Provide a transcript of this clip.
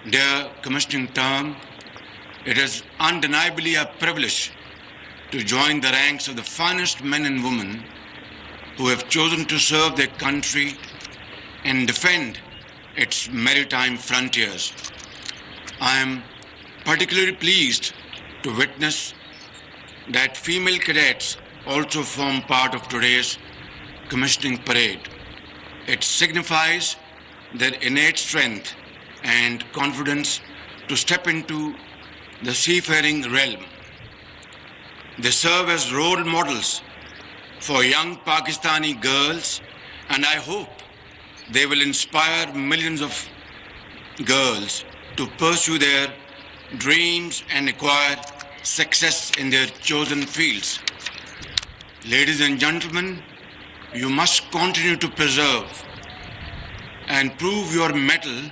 Dear commissioning term, it is undeniably a privilege to join the ranks of the finest men and women who have chosen to serve their country and defend its maritime frontiers. I am particularly pleased to witness that female cadets also form part of today's commissioning parade. It signifies their innate strength and confidence to step into the seafaring realm. They serve as role models for young Pakistani girls, and I hope they will inspire millions of girls to pursue their dreams and acquire success in their chosen fields. Ladies and gentlemen, you must continue to preserve and prove your mettle